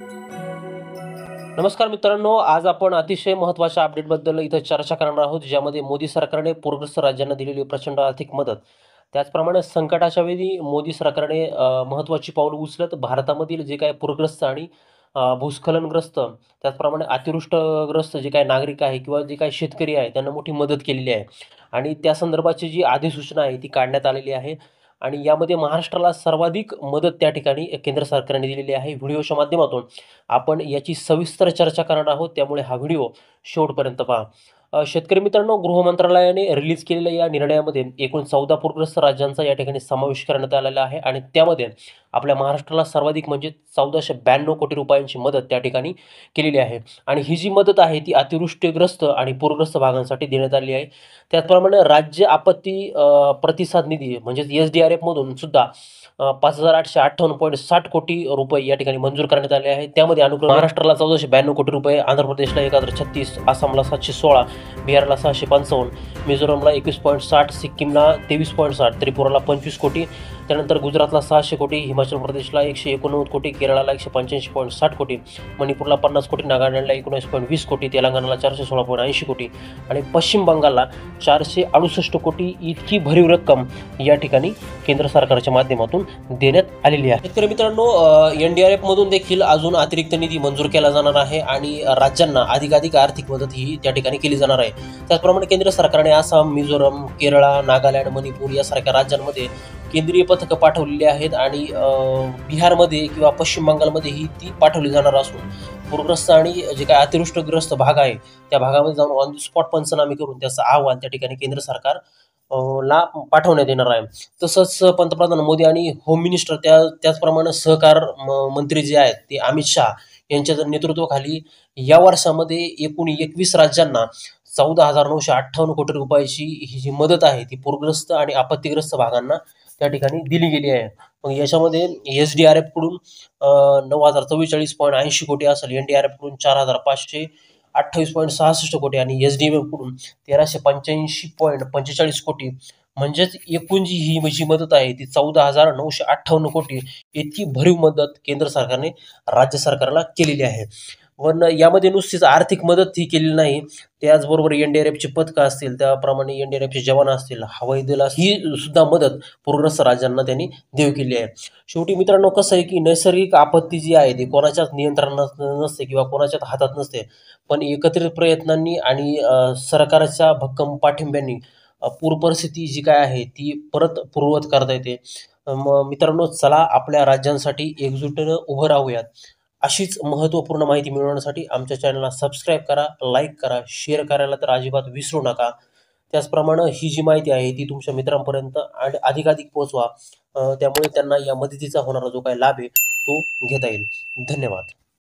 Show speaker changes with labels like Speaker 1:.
Speaker 1: नमस्कार मित्रांनो, आज आपण अतिशय महत्त्वाच्या अपडेटबद्दल इथं चर्चा करणार आहोत, ज्यामध्ये मोदी सरकारने पूरग्रस्त राज्यांना दिलेली प्रचंड आर्थिक मदत. त्याचप्रमाणे संकटाच्या वेळी मोदी सरकारने महत्त्वाची पावलं उचलत भारतामधील जे काही पूरग्रस्त आणि भूस्खलनग्रस्त, त्याचप्रमाणे अतिवृष्टग्रस्त जे काही नागरिक आहे किंवा जे काही शेतकरी आहे, त्यांना मोठी मदत केलेली आहे. आणि त्या संदर्भाची जी अधिसूचना आहे ती काढण्यात आलेली आहे. आणि यामध्ये महाराष्ट्राला सर्वाधिक मदत त्या ठिकाणी केंद्र सरकारने दिलेली आहे. व्हिडिओच्या माध्यमातून आपण याची सविस्तर चर्चा करणार आहोत, त्यामुळे हा व्हिडिओ शेवटपर्यंत पहा. शेतकरी मित्रांनो, गृह मंत्रालयाने रिलीज केलेल्या या निर्णयामध्ये एकूण 14 पूरग्रस्त राज्यांचा या ठिकाणी समावेश करण्यात आलेला आहे आणि त्यामध्ये आपल्या महाराष्ट्राला सर्वाधिक म्हणजे 1492 कोटी रुपयांची मदत त्या ठिकाणी केलेली आहे. आणि ही जी मदत आहे ती अतिवृष्टीग्रस्त आणि पूरग्रस्त भागांसाठी देण्यात आली आहे. त्याचप्रमाणे राज्य आपत्ती प्रतिसाद निधी म्हणजेच SDRF मधून सुद्धा 5,858.60 कोटी रुपये या ठिकाणी मंजूर करण्यात आले आहेत. त्यामध्ये अनुक्रमे महाराष्ट्राला 1492 कोटी रुपये, आंध्र प्रदेशला 1036, आसामला 716, बिहारला 655, मिझोरमला 21.60, सिक्कीमला 23.60, त्रिपुराला 25 कोटी, त्यानंतर गुजरातला 600 कोटी, हिमाचल प्रदेशला 189 कोटी, केरळाला 185.60 कोटी, मणिपूरला 50 कोटी, नागालँडला 19.20 कोटी, तेलंगणाला 416.80 कोटी आणि पश्चिम बंगालला 468 कोटी इतकी भरीव रक्कम या ठिकाणी केंद्र सरकारच्या माध्यमातून देण्यात आलेली आहे. शेतकरी मित्रांनो, NDRF मधून देखील अजून अतिरिक्त निधी मंजूर केला जाणार आहे आणि राज्यांना अधिकाधिक आर्थिक मदत ही त्या ठिकाणी केली जाणार आहे. त्याचप्रमाणे केंद्र सरकारने आसाम, मिझोरम, केरळ, नागालँड, मणिपूर यासारख्या राज्यांमध्ये केंद्रीय पथकं पाठवलेली आहेत आणि बिहारमध्ये किंवा पश्चिम बंगालमध्ये ही ती पाठवली जाणार असून पूरग्रस्त आणि जे काही अतिवृष्टीग्रस्त भाग आहे त्या भागामध्ये जाऊन ऑन द स्पॉट पंचनामे करून त्याचा अहवाल त्या ठिकाणी केंद्र सरकार ला पाठवण्यात येणार आहे. तसंच पंतप्रधान मोदी आणि होम मिनिस्टर त्याचप्रमाणे सहकार मंत्री जे आहेत ते अमित शहा यांच्या नेतृत्वाखाली या वर्षामध्ये एकूण 21 राज्यांना 14,958 कोटी रुपयाची ही जी मदत आहे ती पूरग्रस्त आणि आपत्तीग्रस्त भागांना त्या ठिकाणी दिली गेली आहे. मग याच्यामध्ये SDRF कडून 9,044.80 कोटी असेल, NDRF कडून 4,528.66 कोटी आणि SDF कडून 1,385.45 कोटी, म्हणजेच एकूण ही जी मदत आहे ती 14,958 कोटी इतकी भरीव मदत केंद्र सरकारने राज्य सरकारला केलेली आहे. पण यामध्ये नुसतीच आर्थिक मदत ही केलेली नाही, त्याचबरोबर NDRFची पथकं असतील, त्याप्रमाणे NDRFचे जवान असतील, हवाई दल ही सुद्धा मदत पूरग्रस्त राज्यांना त्यांनी देऊ केली आहे. शेवटी मित्रांनो, कसं आहे की नैसर्गिक आपत्ती जी आहे ती कोणाच्याच नियंत्रणात नसते किंवा कोणाच्याच हातात नसते, पण एकत्रित प्रयत्नांनी आणि सरकारच्या भक्कम पाठिंब्याने पूर परिस्थिती जी काय आहे ती परत पूर्ववत करता येते. मित्रांनो, चला आपल्या राज्यांसाठी एकजुटीनं उभं राहूयात. अशीच महत्त्वपूर्ण माहिती मिळवण्यासाठी आमच्या चॅनलला सबस्क्राईब करा, लाईक करा, शेअर करायला तर अजिबात विसरू नका. त्याचप्रमाणे ही जी माहिती आहे ती तुमच्या मित्रांपर्यंत अधिकाधिक पोहोचवा, त्यामुळे त्यांना या मदतीचा होणारा जो काही लाभ आहे तो घेता येईल. धन्यवाद.